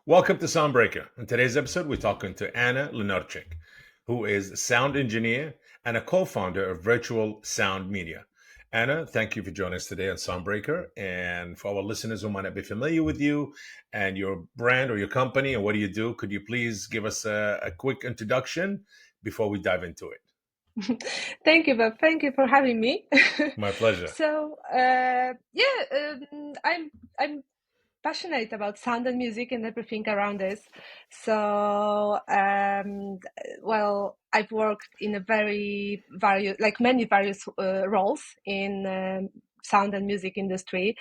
Welcome to Soundbreaker. In today's episode, we're talking to Anna Lenarcik, who is a sound engineer and a co-founder of Virtual Sound Media. Anna, thank you for joining us today on Soundbreaker. And for our listeners who might not be familiar with you and your brand or your company and what do you do, could you please give us a quick introduction before we dive into it? Thank you, Bob. Thank you for having me. My pleasure. I'm passionate about sound and music and everything around this. I've worked in a many various roles in sound and music industry.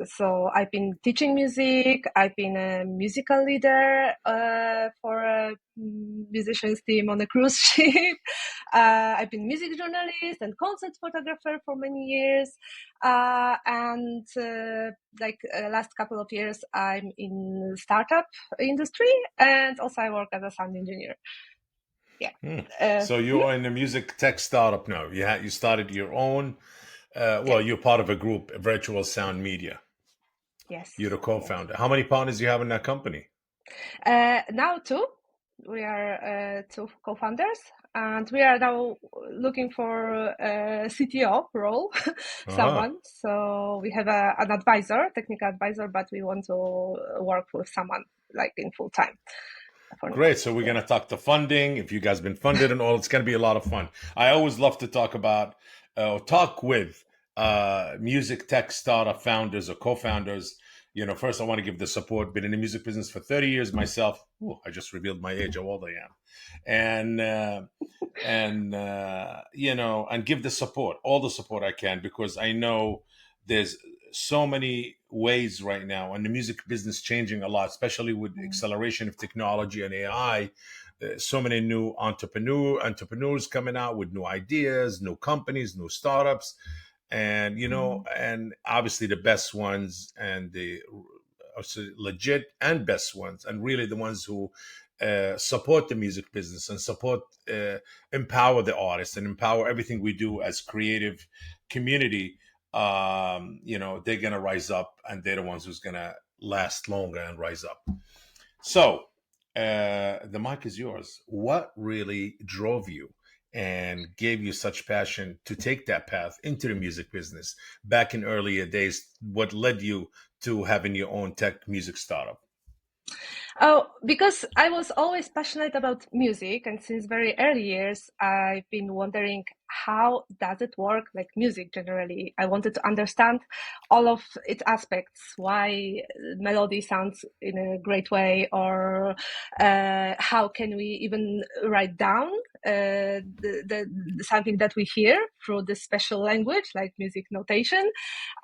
So I've been teaching music. I've been a musical leader for a musicians team on a cruise ship. I've been music journalist and concert photographer for many years. Last couple of years, I'm in startup industry, and also I work as a sound engineer. Yeah. So you are in the music tech startup now. You started your own. Yeah. You're part of a group, Virtual Sound Media. Yes. You're the Yes. co-founder. How many partners do you have in that company? Now two. We are two co-founders, and we are now looking for a CTO role, Uh-huh. someone. So we have an advisor, technical advisor, but we want to work with someone like in full time for now. Great. So we're going to talk to funding. If you guys been funded and all, it's going to be a lot of fun. I always love to talk about or talk with music tech startup founders or co-founders. First I want to give the support. Been in the music business for 30 years myself. Ooh, I just revealed my age, how old I am. And give the support, all the support I can, because I know there's so many ways right now, and the music business changing a lot, especially with acceleration of technology and AI. So many new entrepreneurs coming out with new ideas, new companies, new startups, and obviously the best ones and the legit and best ones, and really the ones who support the music business and empower the artists and empower everything we do as creative community. They're gonna rise up, and they're the ones who's gonna last longer and rise up. So, the mic is yours. What really drove you and gave you such passion to take that path into the music business back in earlier days? What led you to having your own tech music startup? Oh, because I was always passionate about music, and since very early years, I've been wondering how does it work, like music generally. I wanted to understand all of its aspects, why melody sounds in a great way, or how can we even write down something that we hear through this special language, like music notation.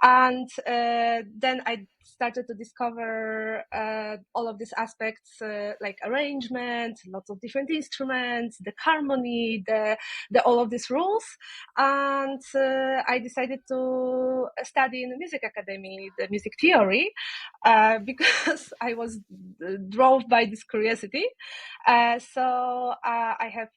And then I started to discover all of these aspects, like arrangement, lots of different instruments, the harmony, the all of these rules. And I decided to study in the music academy, the music theory, because I was drove by this curiosity. I have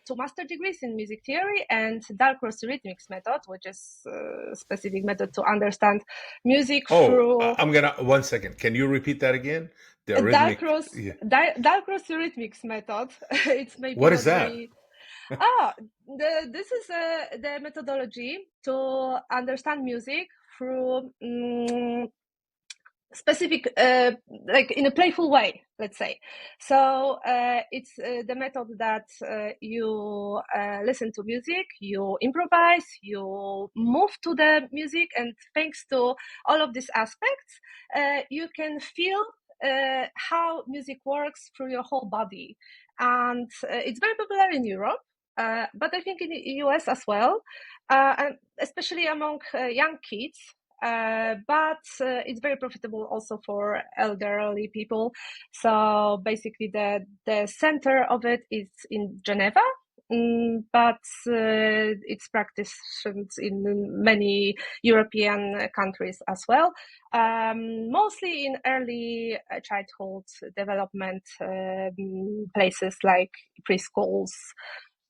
two master degrees in music theory and dark rose rhythmics method, which is a specific method to understand music Oh, through I'm gonna 1 second. Can you repeat that again? The a rhythmic. Yeah. dark rose rhythmics method. It's maybe What is not that? very this is the methodology to understand music through specific, like in a playful way, let's say. So it's the method that you listen to music, you improvise, you move to the music, and thanks to all of these aspects, you can feel how music works through your whole body. And it's very popular in Europe. But I think in the US as well, and especially among young kids, but it's very profitable also for elderly people. So basically, the center of it is in Geneva, but it's practiced in many European countries as well, mostly in early childhood development places like preschools,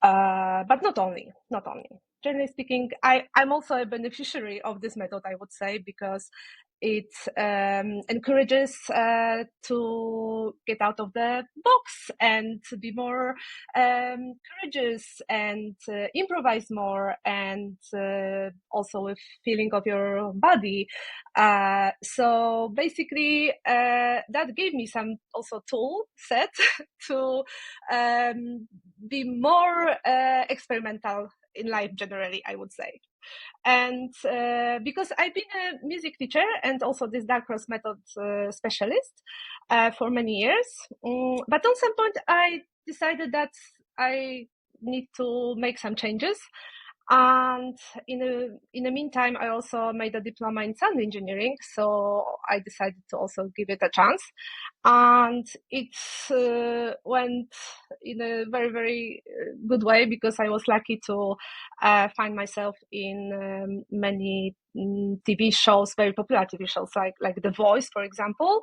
but not only, not only. Generally speaking, I'm also a beneficiary of this method, I would say, because it encourages to get out of the box and to be more courageous and improvise more, and also with feeling of your body. So basically, that gave me some also tool set to be more experimental in life generally, I would say. And because I've been a music teacher and also this dark cross method specialist for many years, but on some point I decided that I need to make some changes. And in the meantime, I also made a diploma in sound engineering, so I decided to also give it a chance. And it went in a very, very good way, because I was lucky to find myself in many TV shows, very popular TV shows like The Voice, for example,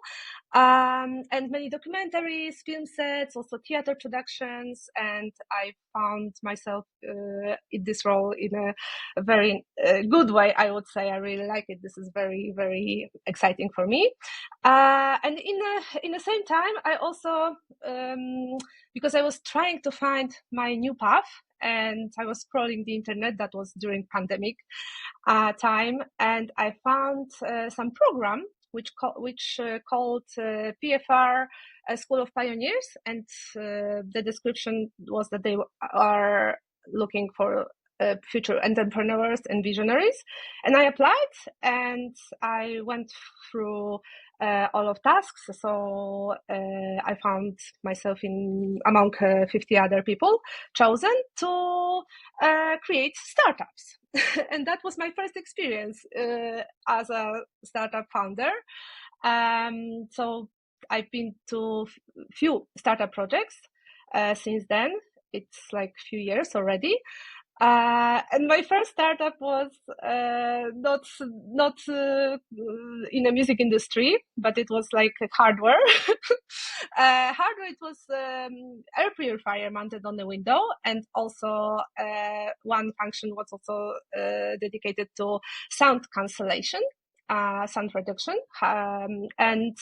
and many documentaries, film sets, also theater productions. And I found myself in this role in a very good way, I would say. I really like it. This is very, very exciting for me. And in the same time, I also, because I was trying to find my new path, and I was scrolling the internet. That was during pandemic time, and I found some program which called PFR School of Pioneers, and the description was that they are looking for future entrepreneurs and visionaries. And I applied, and I went through all of tasks. So I found myself among 50 other people chosen to create startups. And that was my first experience as a startup founder. So I've been to few startup projects since then. It's like a few years already. And my first startup was not in the music industry, but it was like hardware. Hardware. It was air purifier mounted on the window, and also one function was also dedicated to sound cancellation. Sound reduction, and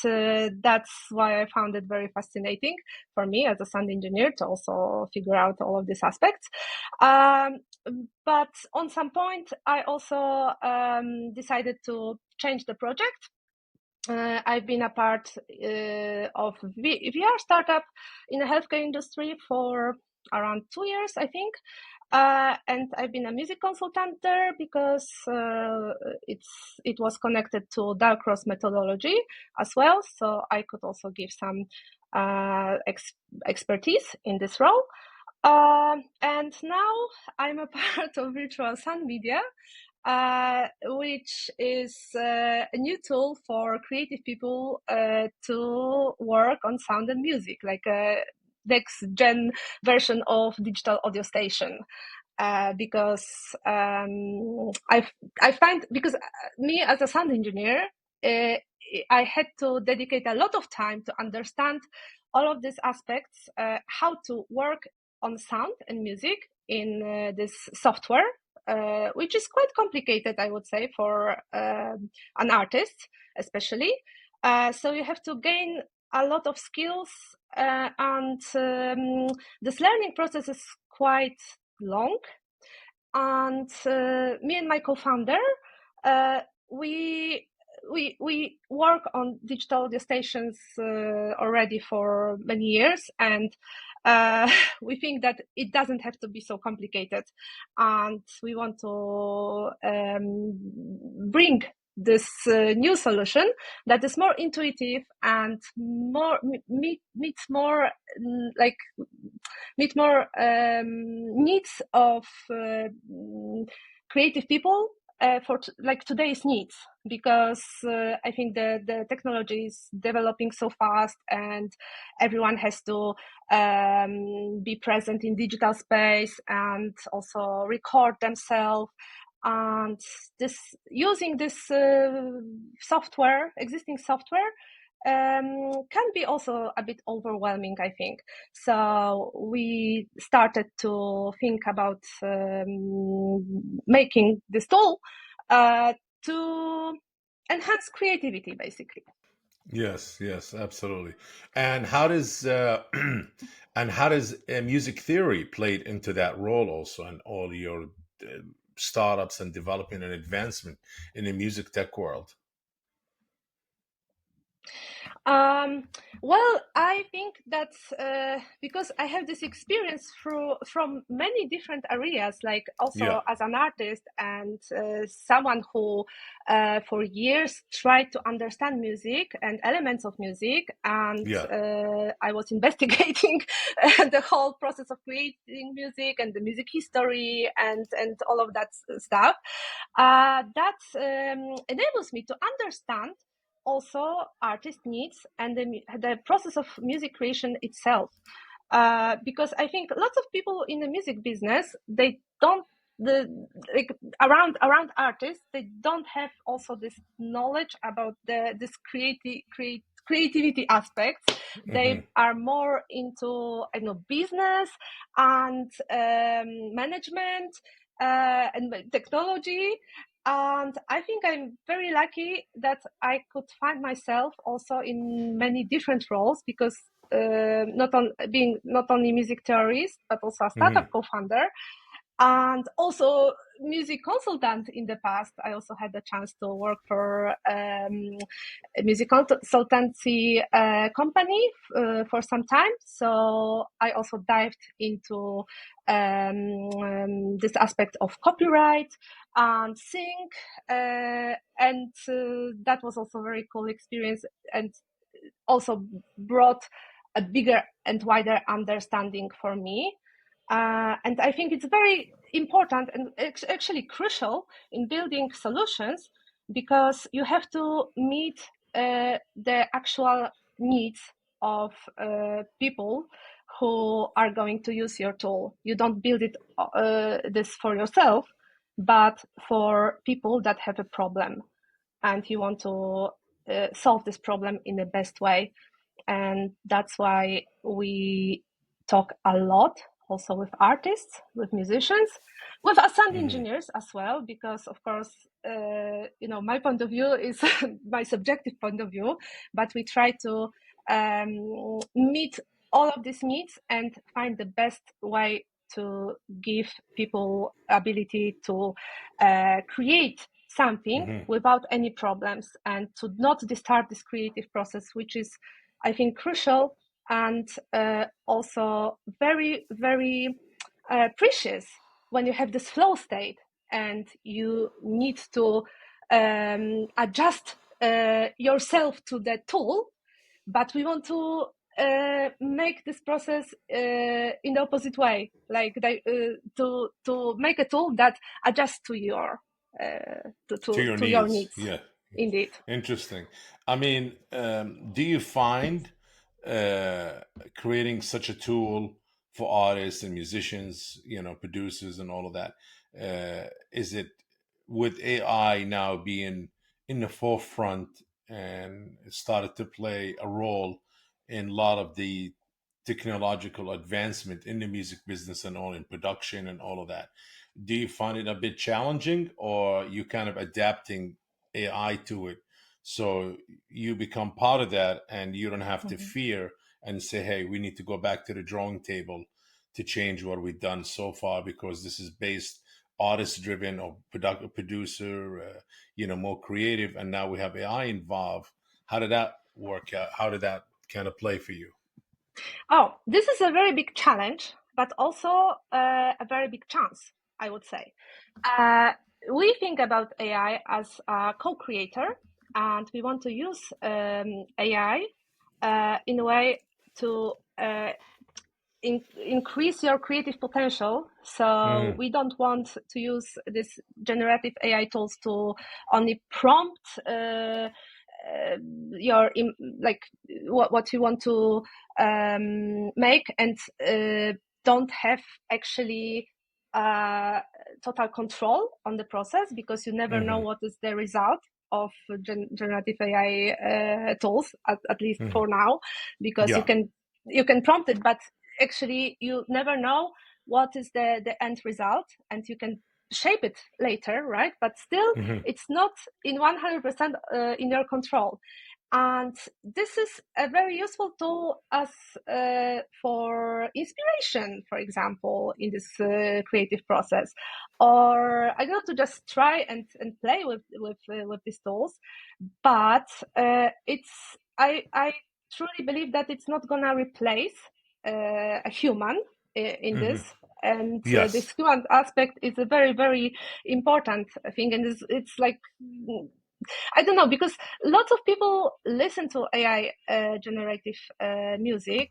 that's why I found it very fascinating for me as a sound engineer to also figure out all of these aspects. But on some point, I also decided to change the project. I've been a part of VR startup in the healthcare industry for around 2 years, I think. And I've been a music consultant there because it was connected to dark cross methodology as well. So I could also give some expertise in this role. And now I'm a part of Virtual Sound Media, which is a new tool for creative people to work on sound and music, like a next gen version of digital audio station. Because I find, because me as a sound engineer, I had to dedicate a lot of time to understand all of these aspects, how to work on sound and music in this software, which is quite complicated, I would say, for an artist, especially. So you have to gain a lot of skills, and this learning process is quite long. And me and my co-founder, we work on digital audio stations already for many years, and we think that it doesn't have to be so complicated, and we want to bring this new solution that is more intuitive and more meets more needs of creative people for today's needs, because I think the technology is developing so fast, and everyone has to be present in digital space and also record themselves. And using this existing software, can be also a bit overwhelming, I think. So we started to think about making this tool to enhance creativity, basically. Yes, yes, absolutely. And how does and how does music theory played into that role also, and all your uh, startups and development and advancement in the music tech world? Um, well, I think that's because I have this experience from many different areas, like Yeah, also as an artist and someone who for years tried to understand music and elements of music. And yeah. I was investigating the whole process of creating music and the music history and all of that stuff. That enables me to understand also artist needs and the process of music creation itself. Because I think lots of people in the music business, they don't the like around artists, they don't have also this knowledge about this creativity aspects. Hmm. They are more into, I don't know, business and management and technology. And I think I'm very lucky that I could find myself also in many different roles, because not on being not only music theorist but also a startup Hmm. co-founder and also music consultant in the past. I also had the chance to work for a music consultancy company for some time. So I also dived into this aspect of copyright and sync, and that was also a very cool experience, and also brought a bigger and wider understanding for me. And I think it's very important and actually crucial in building solutions, because you have to meet the actual needs of people who are going to use your tool. You don't build it this for yourself, but for people that have a problem, and you want to solve this problem in the best way. And that's why we talk a lot also with artists, with musicians, with us sound Hmm. engineers as well, because of course, my point of view is my subjective point of view, but we try to meet all of these needs and find the best way to give people ability to create something Hmm. without any problems, and to not disturb this creative process, which is, I think, crucial and also very, very precious when you have this flow state and you need to adjust yourself to the tool. But we want to make this process in the opposite way, like to make a tool that adjusts to your To your to your needs. needs. Yeah. Indeed. Interesting. I mean, do you find uh, creating such a tool for artists and musicians, producers and all of that, is it with AI now being in the forefront and it started to play a role in a lot of the technological advancement in the music business and all in production and all of that? Do you find it a bit challenging, or you kind of adapting AI to it so you become part of that and you don't have to Mhm. fear and say, hey, we need to go back to the drawing table to change what we've done so far because this is based artist driven or producer, more creative, and now we have AI involved. How did that work out? How did that kind of play for you? Oh, this is a very big challenge, but also a very big chance, I would say. Uh, we think about AI as a co-creator, and we want to use AI in a way to increase your creative potential. So Hmm. we don't want to use this generative AI tools to only prompt your like what you want to make, and don't have actually uh, total control on the process, because you never know Hmm. what is the result of generative AI tools, at least Hmm. for now, because Yeah. you can prompt it, but actually you never know what is the end result, and you can shape it later, right? But still, it's not in 100% in your control. And this is a very useful tool as for inspiration, for example, in this creative process, or I got to just try and play with these tools. But I truly believe that it's not gonna replace a human in this. And this Yes. human aspect is a very, very important thing, and it's like, I don't know, because lots of people listen to AI generated music,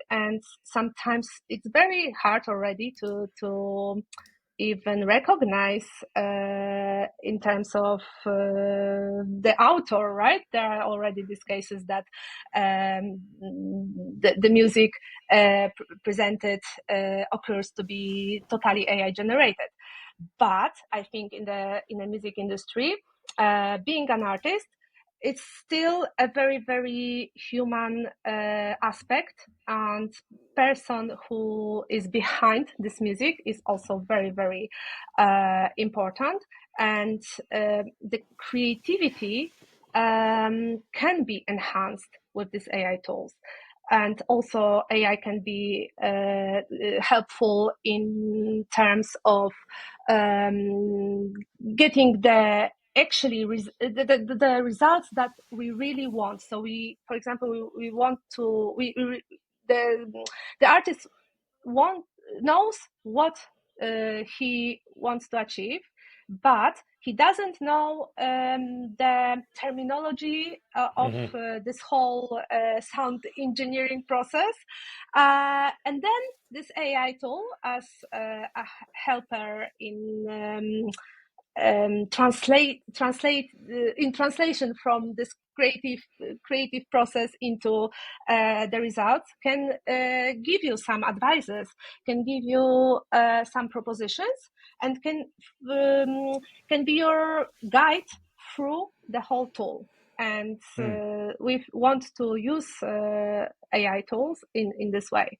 and sometimes it's very hard already to even recognize in terms of the author, right? There are already these cases that the music presented occurs to be totally AI generated. But I think in the music industry, being an artist, it's still a very, very human aspect, and person who is behind this music is also very, very important. And the creativity can be enhanced with these AI tools. And also AI can be helpful in terms of getting the the results that we really want. So for example, we want to, the artist knows what he wants to achieve, but he doesn't know the terminology of this whole sound engineering process. And then this AI tool, as a helper in translation from this creative process into the results, can give you some advices, can give you some propositions, and can be your guide through the whole tool. And we want to use AI tools in this way,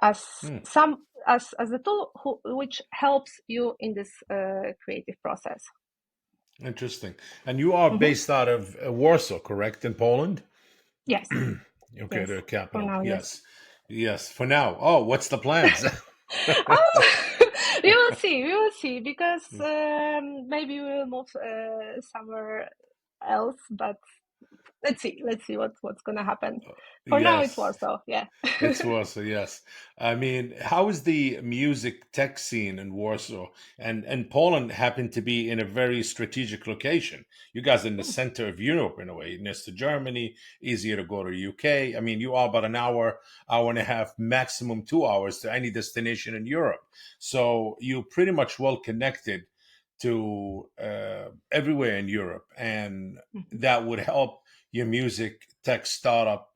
as a tool which helps you in this creative process. Interesting. And you are based out of Warsaw, correct, in Poland? Yes. Okay, Yes. the For capital. now, yes. Yes. Yes, for now. Oh, what's the plans? Oh, we will see. We will see, because maybe we will move somewhere else. But let's see. Let's see what's gonna happen. For now, it's Yes. Warsaw. Yeah. It's Warsaw, yes. I mean, how is the music tech scene in Warsaw? And Poland happened to be in a very strategic location. You guys are in the center of Europe in a way, next to Germany, easier to go to UK. I mean, you are about an hour, hour and a half, maximum 2 hours to any destination in Europe. So you're pretty much well connected to everywhere in Europe, and that would help your music tech startup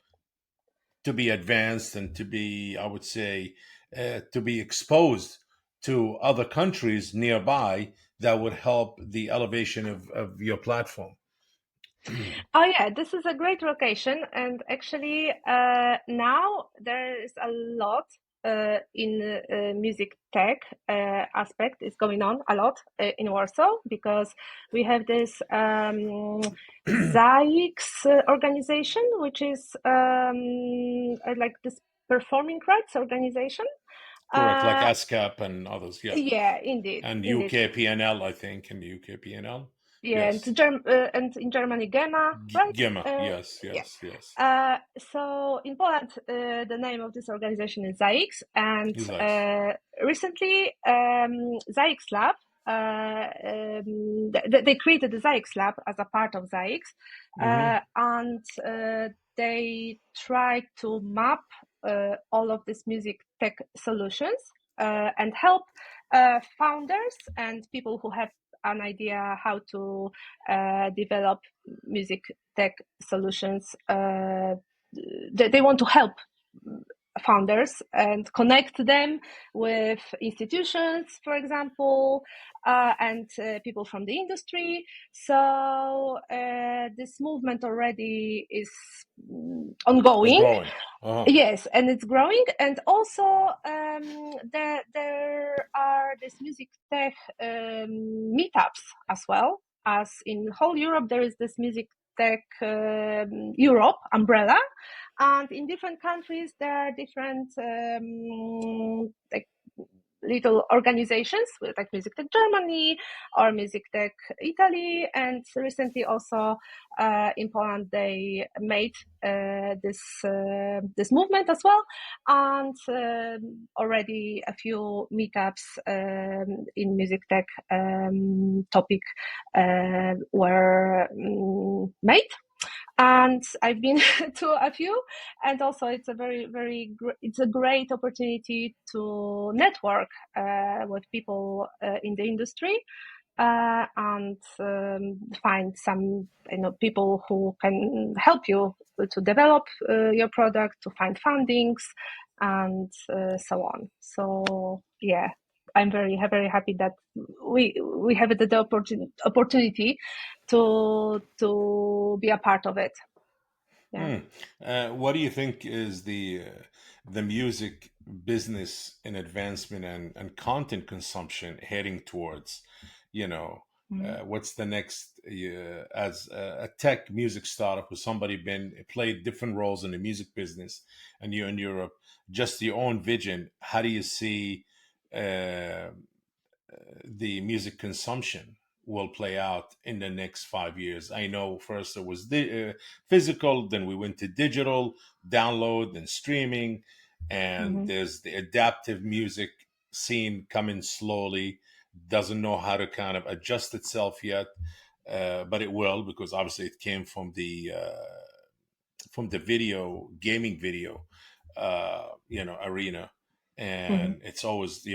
to be advanced and to be, I would say, to be exposed to other countries nearby that would help the elevation of your platform. Oh yeah, this is a great location, and actually now there is a lot in music tech aspect is going on a lot in Warsaw, because we have this ZAIX organization, which is like this performing rights organization. Correct, like Uh, ASCAP and others, yeah. yeah, indeed, And indeed. UKPNL, I think, and UKPNL. Yeah, Yes. and in Germany, GEMA, right? GEMA, yes, Yeah. yes, yes. So in Poland, the name of this organization is ZAIX, and Exactly. recently ZAIX Lab, they created the ZAIX Lab as a part of ZAIX, and they try to map all of these music tech solutions and help founders and people who have an idea how to develop music tech solutions. They want to help founders and connect them with institutions, for example, and people from the industry. So this movement already is It's ongoing. growing. Oh. Yes, and it's growing. And also, there are this music tech meetups as well. As in whole Europe, there is this music tech Europe umbrella, and in different countries there are different like little organizations with like Music Tech Germany or Music Tech Italy, and recently also in Poland they made this movement as well, and already a few meetups in music tech topic were made, and I've been to a few, and also it's a it's a great opportunity to network with people in the industry, and find some people who can help you to develop your product, to find fundings, and so on. So yeah, I'm very happy that we have the opportunity to be a part of it. Yeah. What do you think is the music business and advancement and content consumption heading towards? You know, Mhm. what's the next as a tech music startup who's somebody been played different roles in the music business, and you're in Europe, just your own vision. How do you see uh, the music consumption will play out in the next 5 years? I know first it was physical, then we went to digital, download, then streaming, and Mhm. there's the adaptive music scene coming slowly. Doesn't know how to kind of adjust itself yet, but it will, because obviously it came from the video gaming video arena, Mhm. and it's always the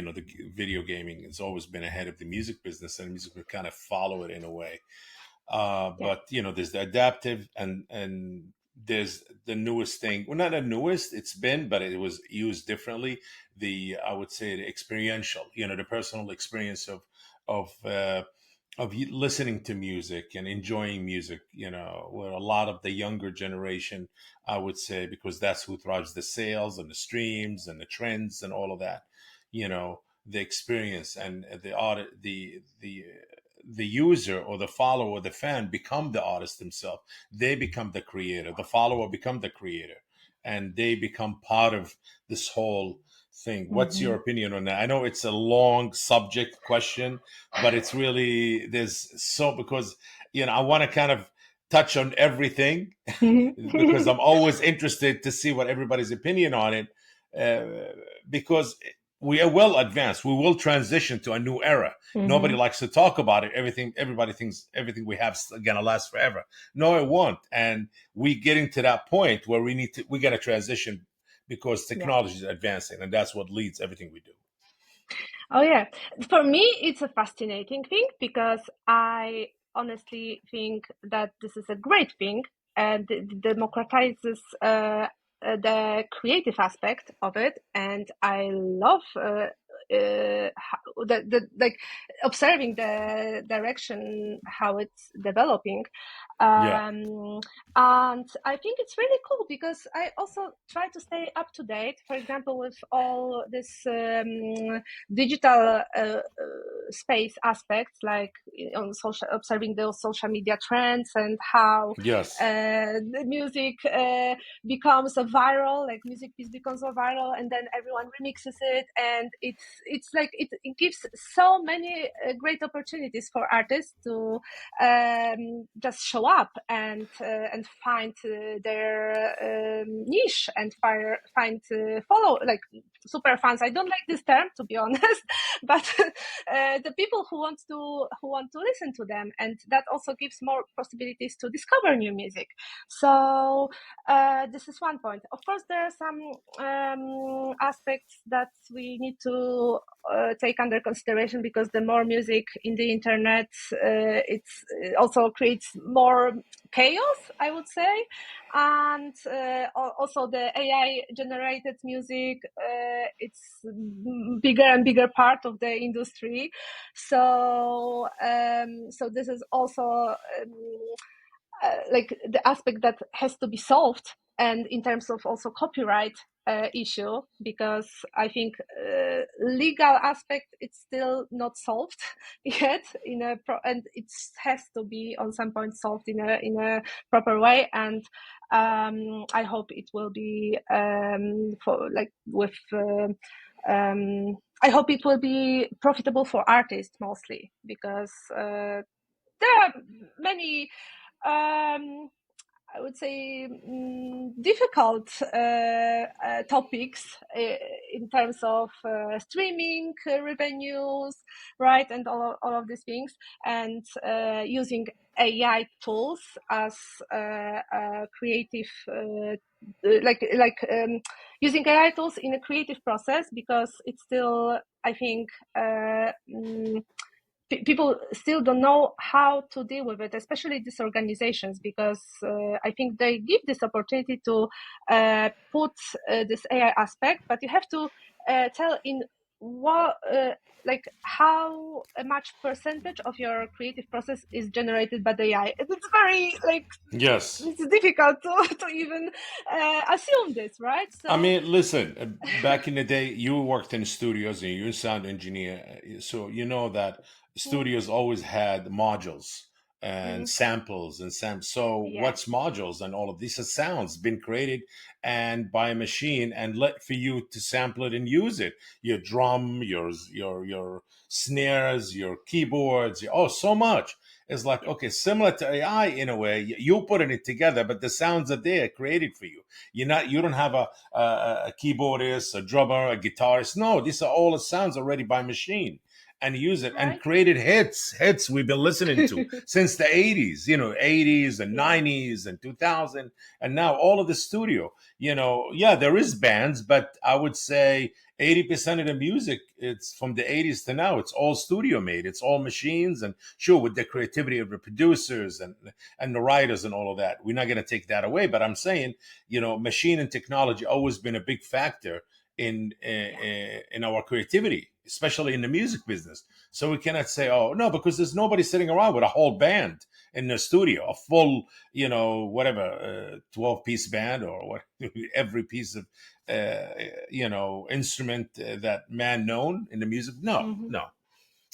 video gaming has always been ahead of the music business, and music will kind of follow it in a way. Yeah. But there's the adaptive, and there's the newest thing, well, not the newest it's been, but it was used differently. The I would say the experiential, the personal experience of listening to music and enjoying music, where a lot of the younger generation, I would say, because that's who drives the sales and the streams and the trends and all of that, the experience and the audit, the user or the follower or the fan become the artist themselves. They become the creator. The follower become the creator, and they become part of this whole thing. What's your Mhm. opinion on that? I know it's a long subject question, but it's really there's so because I want to kind of touch on everything because Mhm. I'm always interested to see what everybody's opinion on it. Because we are well advanced. We will transition to a new era. Nobody Mhm. likes to talk about it. Everybody thinks everything we have is going to last forever. No, it won't. And we getting to that point where we got to transition because Yeah. technology is advancing, and that's what leads everything we do. Oh yeah. For me, it's a fascinating thing because I honestly think that this is a great thing, and it democratizes the creative aspect of it, and I love like observing the direction how it's developing. Yeah. Um, and I think it's really cool because I also try to stay up to date, for example, with all this digital space aspects, like on social, observing those social media trends and how Yes. the music becomes a viral, like music piece becomes a viral, and then everyone remixes it, and it's like it gives so many great opportunities for artists to just show up and find their niche and find follow like super fans. I don't like this term, to be honest, but the people who want to listen to them, and that also gives more possibilities to discover new music. So this is one point. Of course, there are some aspects that we need to take under consideration, because the more music in the internet, it's it also creates more chaos, I would say, and also the AI generated music. It's bigger and bigger part of the industry. So so this is also like the aspect that has to be solved, and in terms of also copyright issue, because I think legal aspect it's still not solved yet and it has to be on some point solved in a proper way. And I hope it will be for like with I hope it will be profitable for artists mostly, because there are many I would say difficult topics in terms of streaming revenues, right, and all of these things, and using AI tools as creative, using AI tools in a creative process, because it's still, I think, people still don't know how to deal with it, especially these organizations, because I think they give this opportunity to put this AI aspect, but you have to tell in what, like how much percentage of your creative process is generated by the AI. It's very like Yes. it's difficult to even assume this, right? I So mean, listen, back in the day, you worked in studios and you're a sound engineer. So you know that mm, studios always had modules and mhm, samples and So yeah, what's modules and all of these are sounds been created and by a machine and let for you to sample it and use it. Your drum, your snares, your keyboards, oh, so much. It's like, yeah, okay, similar to AI in a way. You putting it together, but the sounds are there created for you. You don't have a keyboardist, a drummer, a guitarist. No, these are all the sounds already by machine and use it and right. created hits we've been listening to since the 80s, 80s and Yeah. 90s and 2000 and now all of the studio, yeah, there is bands, but I would say 80% of the music it's from the 80s to now. It's all studio made. It's all machines and sure with the creativity of the producers and the writers and all of that. We're not going to take that away, but I'm saying machine and technology always been a big factor Yeah. in our creativity, especially in the music business. So we cannot say, oh no, because there's nobody sitting around with a whole band in the studio, a full, whatever, 12-piece band or what, every piece of, instrument that man known in the music. No, Hmm. no. Hmm.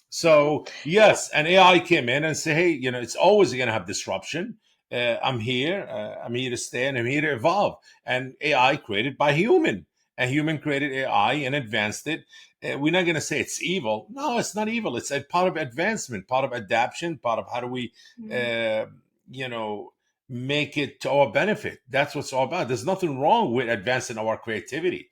So Yeah. yes, and AI came in and say, hey, it's always going to have disruption. I'm here. I'm here to stay, and I'm here to evolve. And AI created by human. A human created AI and advanced it. We're not going to say it's evil. No, it's not evil. It's a part of advancement, part of adaptation, part of how do we, Mm-hmm. uh, you know, make it to our benefit. That's what's all about. There's nothing wrong with advancing our creativity.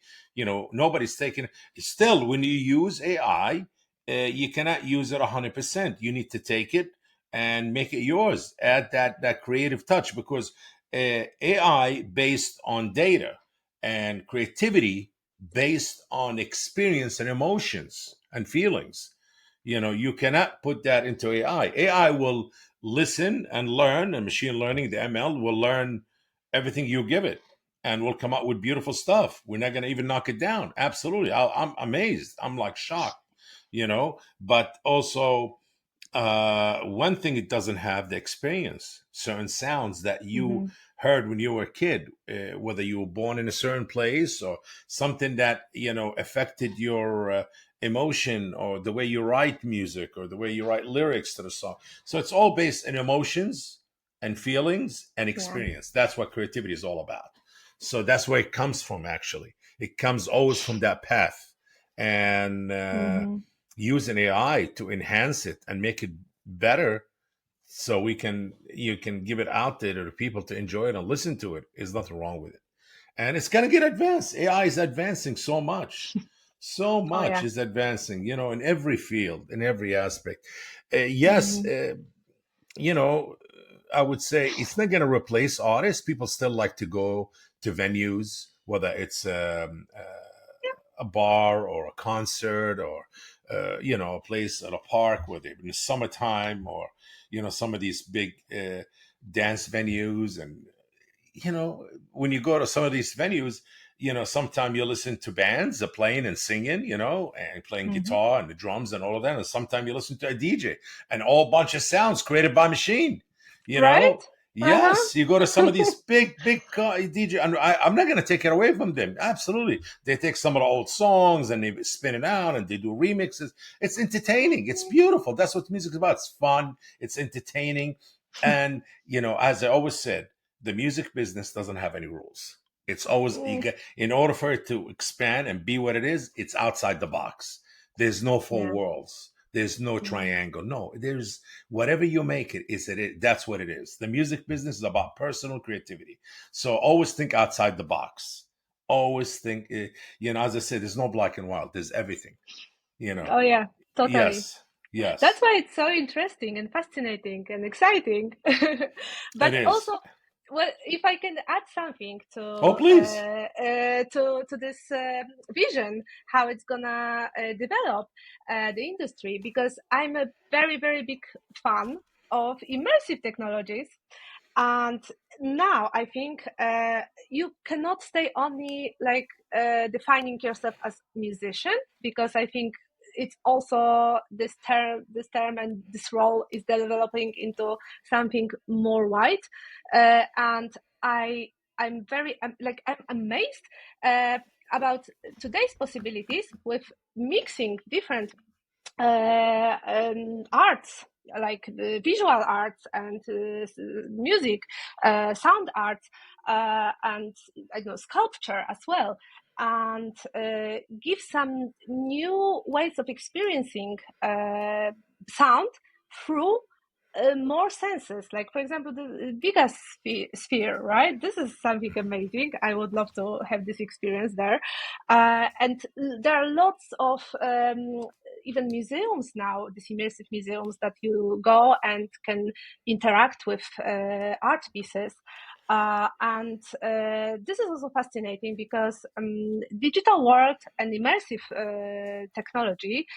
Nobody's taking. Still, when you use AI, you cannot use it 100%. You need to take it and make it yours. Add that creative touch because AI based on data and creativity based on experience and emotions and feelings. You cannot put that into AI. AI will listen and learn, and machine learning, the ML, will learn everything you give it and will come out with beautiful stuff. We're not going to even knock it down. Absolutely. I'm amazed. I'm like shocked, but also one thing it doesn't have the experience, certain sounds that you Mm-hmm. heard when you were a kid, whether you were born in a certain place or something that affected your emotion or the way you write music or the way you write lyrics to the song. So it's all based in emotions and feelings and Yeah. experience. That's what creativity is all about. So that's where it comes from. Actually, it comes always from that path. And Mm-hmm. using AI to enhance it and make it better so you can give it out there to the people to enjoy it and listen to it. There's nothing wrong with it. And it's gonna get advanced. AI is advancing so much. So Oh much yeah. is advancing, in every field, in every aspect. Yes, Mm-hmm. you know, I would say it's not going to replace artists. People still like to go to venues, whether it's a bar or a concert or a place at a park where they in the summertime or some of these big dance venues and when you go to some of these venues sometimes you listen to bands are playing and singing and playing Mm-hmm. guitar and the drums and all of that, and sometimes you listen to a DJ and all bunch of sounds created by machine you Right? know Uh-huh. Yes, you go to some of these big DJ, and I'm not going to take it away from them. Absolutely, they take some of the old songs and they spin it out and they do remixes. It's entertaining. It's beautiful. That's what music is about. It's fun. It's entertaining, and as I always said, the music business doesn't have any rules. It's always Mm, in order for it to expand and be what it is, it's outside the box. There's no four yeah. worlds. There's no Mm. triangle. No, there's whatever you make it is it. That's what it is. The music business is about personal creativity. So always think outside the box. Always think. As I said, there's no black and white. There's everything. You know. Oh yeah, totally. Yes. That's Yes. why it's so interesting and fascinating and exciting. It But is. also, well, if I can add something Oh, please. to this vision, how it's gonna develop the industry, because I'm a very very big fan of immersive technologies. And now I think you cannot stay only like defining yourself as musician, because I think it's also this term and this role is developing into something more wide. And I'm very I'm amazed about today's possibilities with mixing different arts, like the visual arts and music, sound arts, and I don't know, sculpture as well, and give some new ways of experiencing sound through more senses. Like, for example, the Vegas sphere, right? This is something amazing. I would love to have this experience there. And there are lots of even museums now, these immersive museums that you go and can interact with art pieces. And this is also fascinating because digital world and immersive technology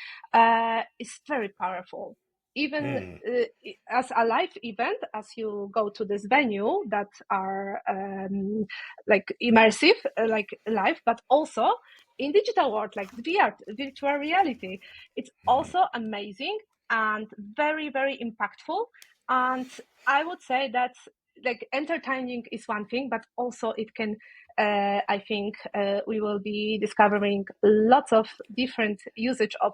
is very powerful. Even Mm, as a live event, as you go to this venue that are like immersive, like live, but also in digital world, like VR, virtual reality, it's mm, also amazing and very, very impactful. And I would say that like entertaining is one thing, but also it can. I think we will be discovering lots of different usage of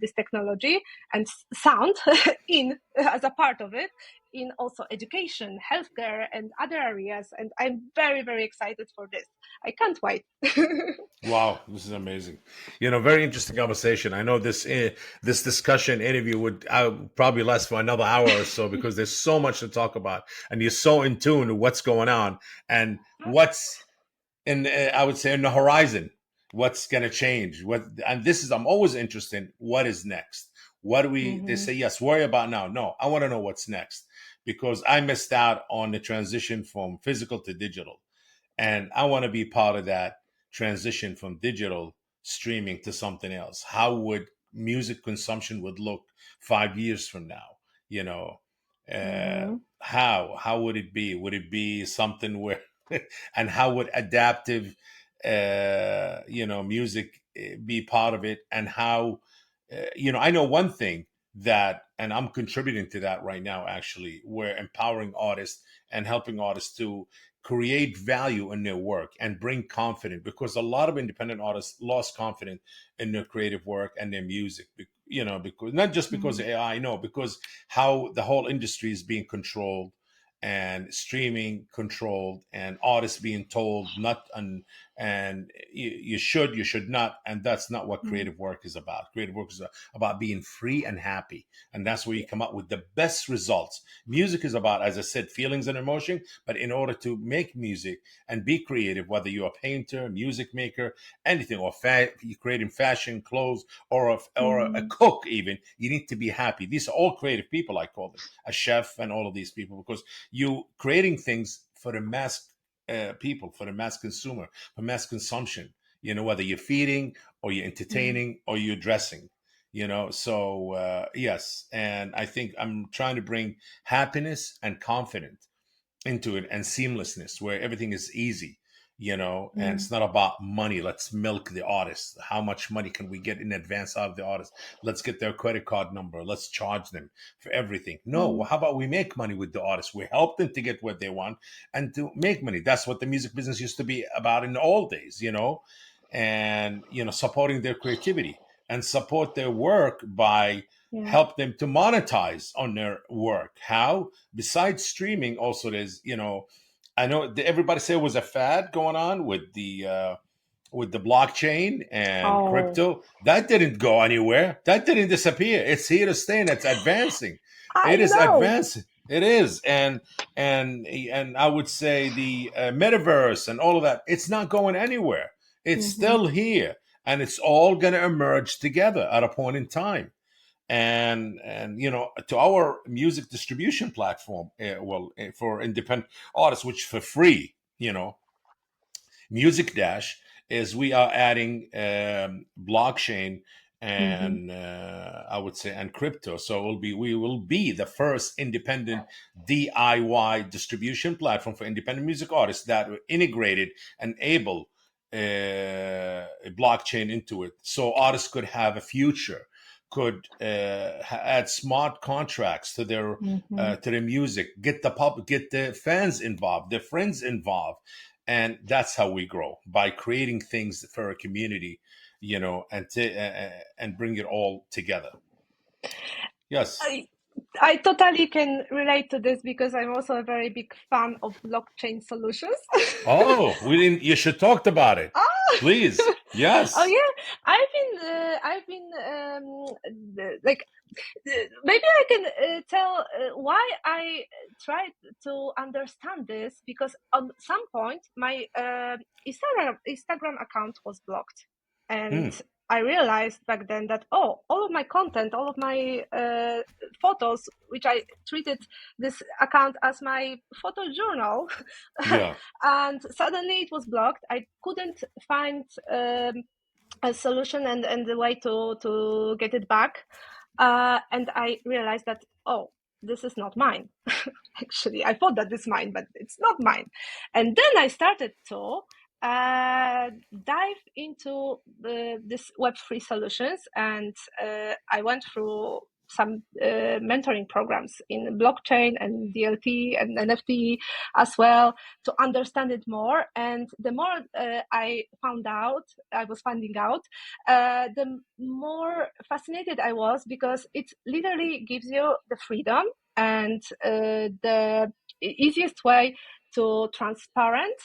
this technology and sound in as a part of it in also education, healthcare, and other areas. And I'm very, very excited for this. I can't wait. wow, this is amazing. Very interesting conversation. I know this discussion interview would probably last for another hour or so because there's so much to talk about, and you're so in tune to what's going on and what's in. I would say in the horizon, what's going to change. And this is I'm always interested in what is next. What do we? They Mhm. say yes, worry about now. No, I want to know what's next because I missed out on the transition from physical to digital. And I want to be part of that transition from digital streaming to something else. How would music consumption would look 5 years from now? You know, Mhm. how would it be? Would it be something where, and how would adaptive, music be part of it? And how, I know one thing that, and I'm contributing to that right now. Actually, we're empowering artists and helping artists to create value in their work and bring confidence because a lot of independent artists lost confidence in their creative work and their music because not just because of Mhm. AI, no, because how the whole industry is being controlled and streaming controlled and artists being told not and you should not, and that's not what Mhm. creative work is about. Creative work is about being free and happy, and that's where you Yeah. come up with the best results. Music is about, as I said, feelings and emotion, but in order to make music and be creative, whether you're a painter, music maker, anything, or you're creating fashion, clothes, or a Mhm. cook, even, you need to be happy. These are all creative people, I call them, a chef, and all of these people, because you creating things for the mass people, for the mass consumer, for mass consumption. Whether you're feeding or you're Mhm. entertaining or you're dressing. So yes, and I think I'm trying to bring happiness and confidence into it and seamlessness where everything is easy. and Mm. it's not about money. Let's milk the artist. How much money can we get in advance out of the artist? Let's get their credit card number. Let's charge them for everything. No, Mm. well, how about we make money with the artists? We help them to get what they want and to make money. That's what the music business used to be about in the old days, and supporting their creativity and support their work by Yeah. help them to monetize on their work. How? Besides streaming, also there's, I know everybody said it was a fad going on with the blockchain and Oh, crypto. That didn't go anywhere. That didn't disappear. It's here to stay, and it's advancing. I It is know. advancing. It is, and I would say the metaverse and all of that. It's not going anywhere. It's Hmm. still here, and it's all going to emerge together at a point in time. And to our music distribution platform, for independent artists, which for free, Music Dash, is we are adding blockchain Hmm. and I would say and crypto. So we will be the first independent DIY distribution platform for independent music artists that are integrated and able a blockchain into it, so artists could have a future, could add smart contracts Hmm. to their music, get the pub, get the fans involved, their friends involved, and that's how we grow, by creating things for a community, and bring it all together. Yes. I I totally can relate to this because I'm also a very big fan of blockchain solutions. Oh, we didn't. You should talk about it, Ah, please. oh Yes. yeah, I've been like maybe I can tell why I tried to understand this, because at some point my Instagram account was blocked, and Hmm. I realized back then that, oh, all of my content, all of my photos, which I treated this account as my photo journal, Yeah. and suddenly it was blocked. I couldn't find a solution and a way to get it back. And I realized that, oh, this is not mine. Actually, I thought that it's mine, but it's not mine. And then I started to dive into this Web3 solutions, and I went through some mentoring programs in blockchain and DLT and NFT as well, to understand it more. And the more I was finding out, the more fascinated I was, because it literally gives you the freedom and the easiest way to transparent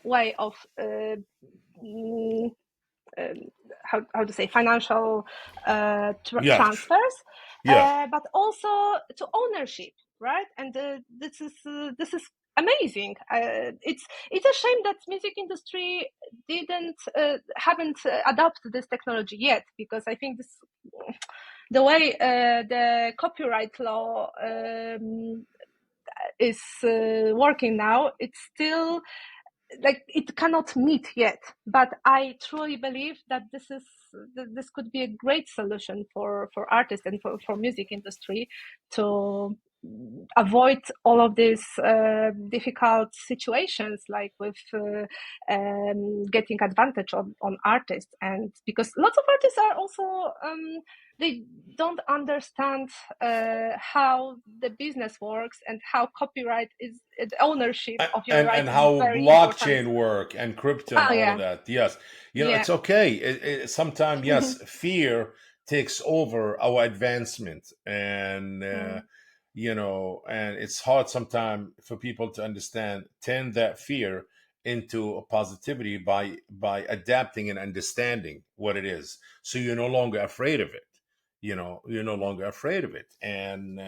way of mm, um, how to say, financial Yeah. transfers, Yeah. but also to ownership, right? And this is amazing. It's a shame that music industry didn't haven't adopted this technology yet, because I think this, the way the copyright law is working now, it's still like it cannot meet yet. But I truly believe that this could be a great solution for artists and for music industry to avoid all of these difficult situations, like with getting advantage on artists. And because lots of artists are also they don't understand how the business works, and how copyright is, the ownership of your and writing is how very important. blockchain work and crypto and Oh all of yeah, that. Yes, yeah. it's okay. Sometimes, yes, fear takes over our advancement, and Mm, and it's hard sometimes for people to understand, turn that fear into a positivity by adapting and understanding what it is, so you're no longer afraid of it. You're no longer afraid of it, and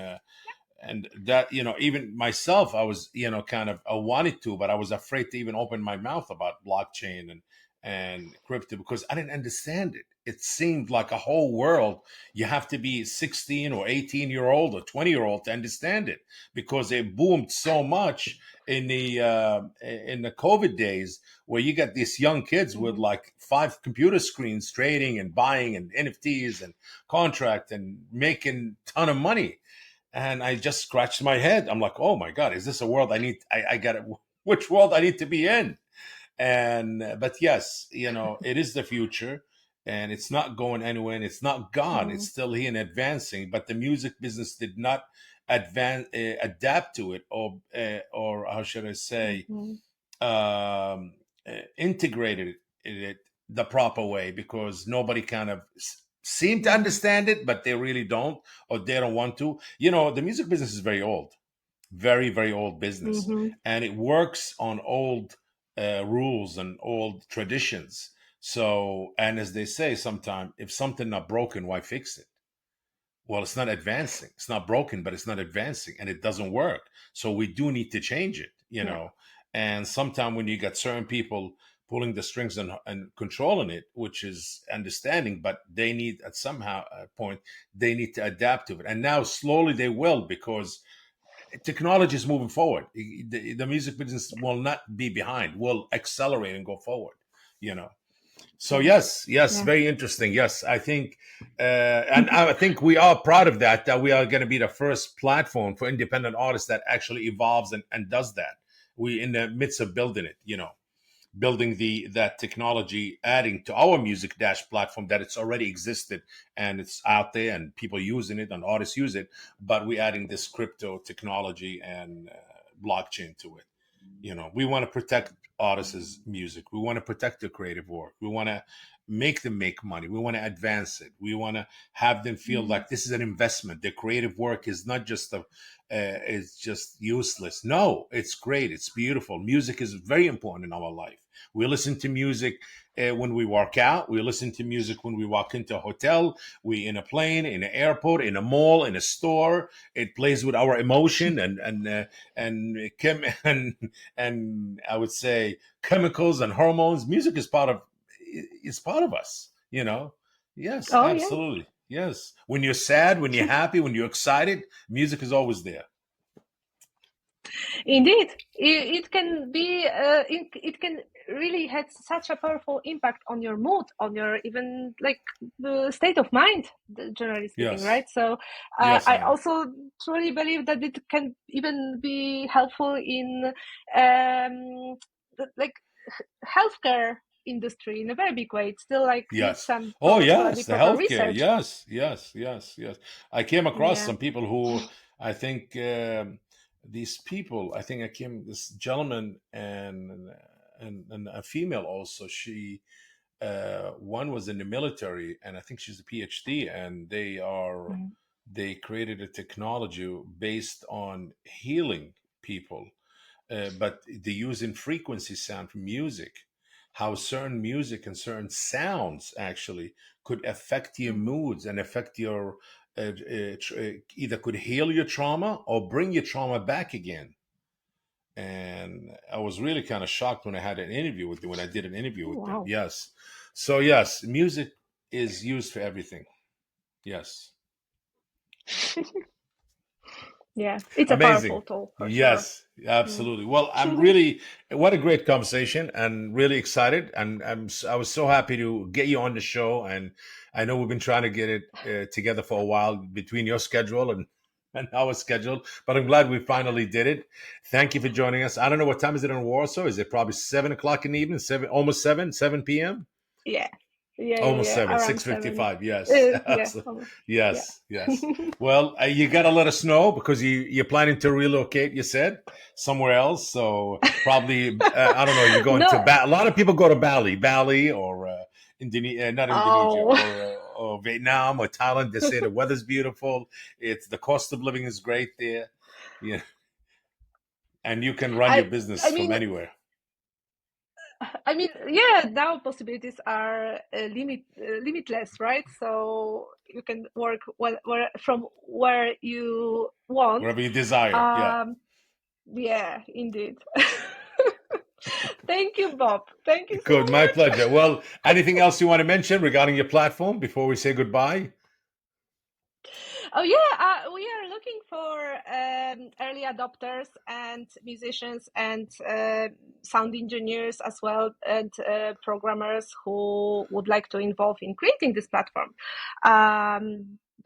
that, even myself, I was, kind of, I wanted to, but I was afraid to even open my mouth about blockchain and crypto, because I didn't understand it. It seemed like a whole world. You have to be 16 or 18-year old or 20-year old to understand it, because it boomed so much in the COVID days, where you got these young kids with mhm. like 5 computer screens trading and buying and NFTs and contract and making ton of money. And I just scratched my head. I'm like, oh my god, is this a world I need? I got it. Which world I need to be in? And but yes, it is the future, and it's not going anywhere, and it's not gone. It's Mm, still here and advancing. But the music business did not adapt to it, or how should I say, mhm, integrated it the proper way, because nobody kind of seem to mhm, understand it, but they really don't, or they don't want to. The music business is very old, very, very old business, mhm. and it works on old rules and old traditions. So, and as they say, sometimes if something not broken, why fix it? Well, it's not advancing. It's not broken, but it's not advancing, and it doesn't work. So we do need to change it. Yeah, And sometimes when you get certain people pulling the strings and controlling it, which is understanding, but they need at somehow a point they need to adapt to it. And now slowly they will, because technology is moving forward. The music business will not be behind. Will accelerate and go forward. You know. So yeah, yes, yeah. very interesting. Yes, I think, and I think we are proud of that. That we are going to be the first platform for independent artists that actually evolves and does that. We in the midst of building it. Building that technology, adding to our music dash platform that it's already existed and it's out there and people using it and artists use it, but we're adding this crypto technology and blockchain to it. We want to protect artists' music. We want to protect their creative work. We want to make them make money. We want to advance it. We want to have them feel Mhm. like this is an investment. Their creative work is not just it's just useless. No, it's great. It's beautiful. Music is very important in our life. We listen to music when we work out. We listen to music when we walk into a hotel. We in a plane, in an airport, in a mall, in a store. It plays with our emotion and and I would say chemicals and hormones. Music is part of us. Yes, Oh yeah. absolutely. Yes. When you're sad, when you're happy, when you're excited, music is always there. Indeed, it can be. It can really have such a powerful impact on your mood, on your even like the state of mind, generally speaking, Yes. right? So, Yes, I Anna. also truly believe that it can even be helpful in um, like healthcare industry in a very big way. It still like needs Yes. some Oh, probably yes. The proper healthcare. research. Yes. Yes. Yes. Yes. I came across Yeah. some people who I think these people. I think I came this gentleman and a female also. She one was in the military, and I think she's a PhD, and Mm. they created a technology based on healing people, but the using frequency sound from music, how certain music and certain sounds actually could affect your Mhm. moods and affect your either could heal your trauma or bring your trauma back again. And I was really kind of shocked when I had an interview with them, when I did an interview Oh, with them. wow. Yes. So yes, music is used for everything. Yes. Yeah, it's a Amazing. powerful tool for sure. Yes, Mm. absolutely. Well, I'm really, what a great conversation, and really excited. And I was so happy to get you on the show. And I know we've been trying to get it together for a while between your schedule and our schedule, but I'm glad we finally did it. Thank you for joining us. I don't know what time is it in Warsaw. Is it probably 7 o'clock in the evening? Almost 7 p.m. Yeah, yeah, yeah, Almost yeah. seven, Around six seven. fifty-five. Yes, Yeah, almost. Yeah. yes, yes. Well, you got to let us know, because you're planning to relocate. You said somewhere else, so probably I don't know. You're going to No. A lot of people go to Bali, or Indonesia, not Indonesia, Oh, or Vietnam or Thailand. They say the weather's beautiful. It's the cost of living is great there. Yeah, and you can run your I, I business from mean, anywhere. yeah. Now possibilities are limitless, right? So you can work from where you want. Wherever you desire. Yeah. Um, yeah, indeed. Thank you, Bob. Thank you so Good, my much. pleasure. Well, anything else you want to mention regarding your platform before we say goodbye? Oh yeah, we are looking for early adopters and musicians and sound engineers as well, and programmers who would like to involve in creating this platform.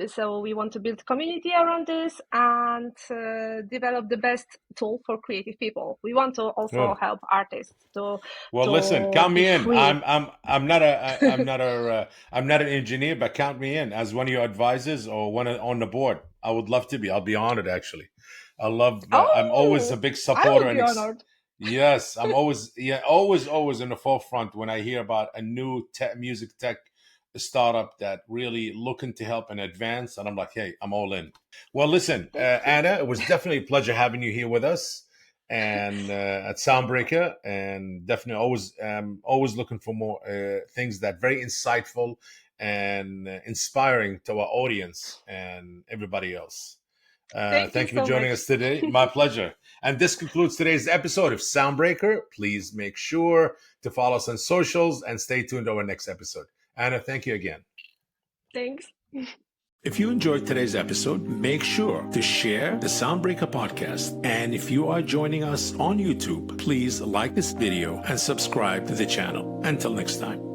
So we want to build community around this and develop the best tool for creative people. We want to also Well, help artists well, listen, to count be me in. free. I'm not an engineer, but count me in as one of your advisors or one on the board. I would love to be. I'll be honored, actually. I love. I'm always a Oh, big I supporter would be honored. yes, I'm always, yeah, always in the forefront when I hear about a new music tech startup that really looking to help and advance, and I'm like, hey, I'm all in. Well, listen, Thank you. Anna, it was definitely a pleasure having you here with us and at Soundbreaker, and definitely always looking for more things that very insightful and inspiring to our audience and everybody else. Thank you Thank you for so joining much. us today. My pleasure. And this concludes today's episode of Soundbreaker. Please make sure to follow us on socials and stay tuned to our next episode. Anna, thank you again. Thanks. If you enjoyed today's episode, make sure to share the Soundbreaker podcast. And if you are joining us on YouTube, please like this video and subscribe to the channel. Until next time.